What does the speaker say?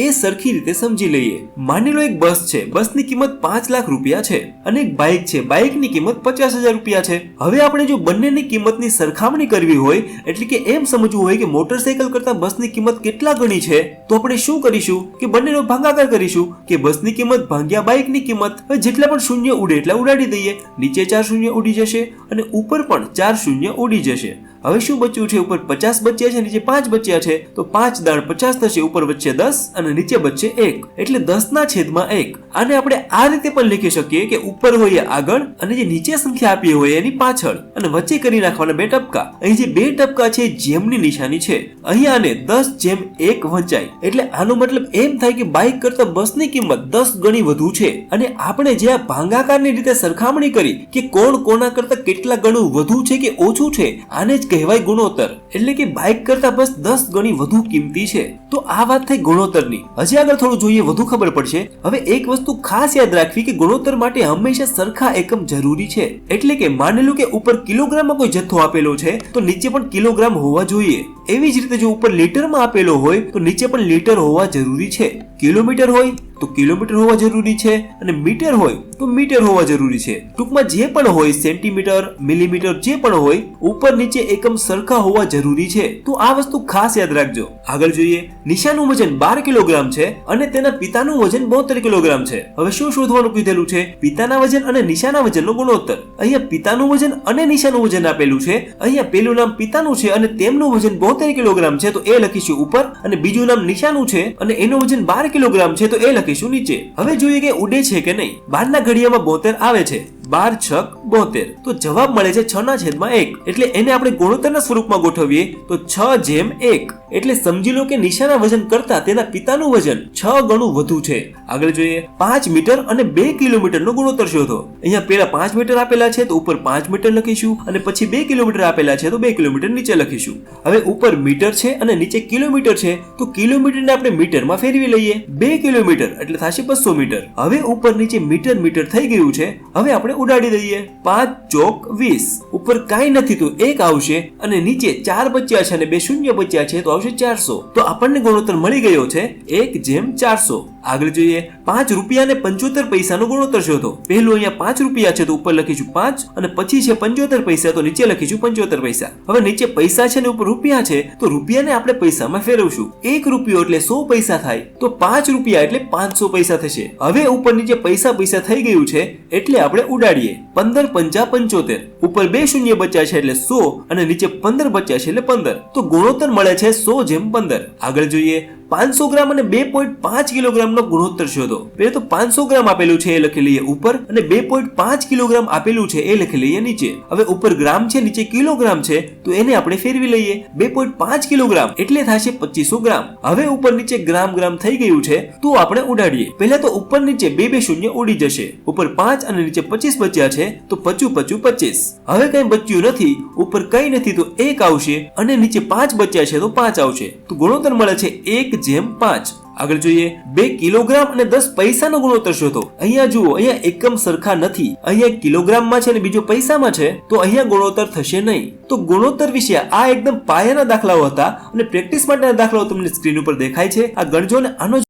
એ સરખી રીતે સમજી લઈએ। માની લો એક બસ છે, બસની કિંમત 5 લાખ રૂપિયા છે અને એક બાઇક છે, બાઇકની કિંમત 50,000 રૂપિયા છે। હવે આપણે જો બંનેની કિંમતની સરખામણી કરવી હોય, એટલે કે એમ સમજવું હોય કે મોટરસાયકલ કરતા બસની કિંમત કેટલા ગણી છે, તો આપણે શું કરીશું કે બંનેનો ભાગાકાર કરીશું કે બસની કિંમત ભાગ્યા બાઇકની કિંમત। હવે જેટલા પણ શૂન્ય ઉડે એટલા ઉડાડી દઈએ, નીચે 4 શૂન્ય ઉડી જશે અને ઉપર પણ 4 શૂન્ય ઉડી જશે। હવે શું બચ્યું છે? ઉપર 50 બચ્યા છે, નીચે 5 બચ્યા છે, તો 5 દાણ 50 થશે, ઉપર વચ્ચે 10 અને નીચે બચશે 1, એટલે 10/1। આને આપણે આ રીતે પણ લખી શકીએ કે ઉપર હોય આગળ અને જે નીચે સંખ્યા આપી હોય એની પાછળ, અને વચ્ચે કરી નાખવાના 2 ટપકા। અહીં જે 2 ટપકા છે જેમની નિશાની છે, અહીં આને 10/1 વંચાય, એટલે આનો મતલબ એમ થાય કે બાઇક કરતા બસની કિંમત 10 ગણી વધુ છે। અને આપણે જે આ ભાગાકારની રીતે સરખામણી કરી કે કોણ કોના કરતા કેટલા ગણું વધુ છે કે ઓછું છે, આને જ કહેવાય ગુણોત્તર, એટલે કે બાઇક કરતા બસ 10 ગણી વધુ કિંમતી છે। તો આ વાત થઈ ગુણોત્તરની। હજી આગળ થોડું જોઈએ, વધુ ખબર પડશે। હવે એક વસ્તુ ખાસ યાદ રાખવી કે ગુણોત્તર માટે હંમેશા સરખા એકમ જરૂરી છે, એટલે કે માની લો કે ઉપર કિલોગ્રામમાં કોઈ જથ્થો આપેલો છે તો નીચે પણ કિલોગ્રામ હોવા જોઈએ। એવી જ રીતે જો ઉપર લીટરમાં આપેલો હોય તો નીચે પણ લીટર હોવા જરૂરી છે, કિલોમીટર હોય તો કિલોમીટર હોવા જરૂરી છે અને મીટર હોય તો મીટર હોવા જરૂરી છે। ટૂંકમાં જે પણ હોય, સેન્ટીમીટર, મિલીમીટર જે પણ હોય, ઉપર નીચે એકમ સરખા હોવા જરૂરી છે। તો આ વસ્તુ ખાસ યાદ રાખજો। આગળ જોઈએ, નિશાનું વજન 12 કિલોગ્રામ છે અને તેના પિતાનું વજન 72 કિલોગ્રામ છે। હવે શું શોધવાનું કીધેલું છે? પિતાના વજન અને નિશાના વજનનો ગુણોત્તર। અહીંયા પિતાનું વજન અને નિશાનું વજન આપેલું છે। અહીંયા પેલું નામ પિતાનું છે અને તેમનું વજન 72 કિલોગ્રામ છે, તો એ લખીશું ઉપર, અને બીજું નામ નિશાનું છે અને એનું વજન 12 કિલોગ્રામ છે, તો એ લખીશું નીચે। હવે જોઈએ કે ઉડે છે કે નહીં। 12 ના ઘડિયામાં 72 આવે છે, 12 છક 72, તો જવાબ મળે છે 6/1, એટલે એને આપણે ગુણોત્તરના સ્વરૂપમાં ગોઠવીએ તો 6/1, એટલે સમજી લો કે નિશાના વજન કરતા તેના પિતાનું વજન 6 ગણું વધુ છે। આગળ જોઈએ, 5 મીટર અને 2 કિલોમીટરનો ગુણોત્તર શોધો। અહીંયા પેલા 5 મીટર આપેલા છે તો ઉપર 5 મીટર લખીશું અને પછી 2 કિલોમીટર આપેલા છે તો 2 કિલોમીટર નીચે લખીશું। હવે ઉપર મીટર છે અને નીચે કિલોમીટર છે, તો કિલોમીટરને આપણે મીટરમાં ફેરવી લઈએ, 2 કિલોમીટર એટલે થશે 200 મીટર। હવે ઉપર નીચે મીટર મીટર થઈ ગયું છે। હવે આપણે ઉડાડી દઈએ, 5 ચોક 20, ઉપર કાંઈ નથી તો 1 આવશે અને નીચે 4 બચ્યા છે અને 2 શૂન્ય બચ્યા છે તો આવશે 400। તો આપણને ગુણોત્તર મળી ગયો છે 1/400। આગળ જોઈએ, 5 રૂપિયા અને 75 પૈસાનો ગુણોત્તર શોધો। પહેલું અહીંયા 5 રૂપિયા છે તો ઉપર લખીશું 5 અને પછી છે 75 પૈસા તો નીચે લખીશું 75 પૈસા। હવે નીચે પૈસા છે ને ઉપર રૂપિયા છે, તો રૂપિયાને આપણે પૈસામાં ફેરવશું। 1 રૂપિયો એટલે 100 પૈસા થાય, તો 5 રૂપિયા એટલે 500 પૈસા થશે। હવે ઉપર નીચે પૈસા થઈ ગયું છે, એટલે આપણે ઉડાડીએ, 15 પંચા 75, ઉપર 2 શૂન્ય બચ્યા છે એટલે 100 અને નીચે 15 બચ્યા છે એટલે 15, તો ગુણોત્તર મળે છે 100/15। આગળ જોઈએ, 500 ગ્રામ અને 2.5 કિલોગ્રામનો ગુણોત્તર શોધો। પહેલા તો 500 ગ્રામ આપેલું છે એ લખી લઈએ ઉપર અને 2.5 કિલોગ્રામ આપેલું છે એ લખી લઈએ નીચે। હવે ઉપર ગ્રામ છે, નીચે કિલોગ્રામ છે, તો એને આપણે ફેરવી લઈએ, 2.5 કિલોગ્રામ એટલે થશે 2500 ગ્રામ। હવે ઉપર નીચે ગ્રામ ગ્રામ થઈ ગયું છે, તો આપણે ઉડાડીએ। પહેલા તો ઉપર નીચે 2 શૂન્ય ઉડી જશે, ઉપર 5 અને નીચે 25 બચ્યા છે તો 25. હવે કઈ બચ્યું નથી, ઉપર કઈ નથી તો 1 આવશે અને નીચે 5 બચ્યા છે તો 5 આવશે, તો ગુણોત્તર મળે છે 1/5। આગળ જોઈએ, 2 કિલોગ્રામ અને 10 પૈસાનો ગુણોત્તર શોધો। અહીંયા જુઓ, અહીંયા એકમ સરખા નથી, અહીંયા કિલોગ્રામમાં છે અને બીજો પૈસામાં છે, તો અહીંયા ગુણોત્તર થશે નહીં। તો ગુણોત્તર વિશે આ એકદમ પાયાના દાખલાઓ હતા અને પ્રેક્ટિસ માટેના દાખલાઓ તમને સ્ક્રીન ઉપર દેખાય છે, આ ગણજો અને આનો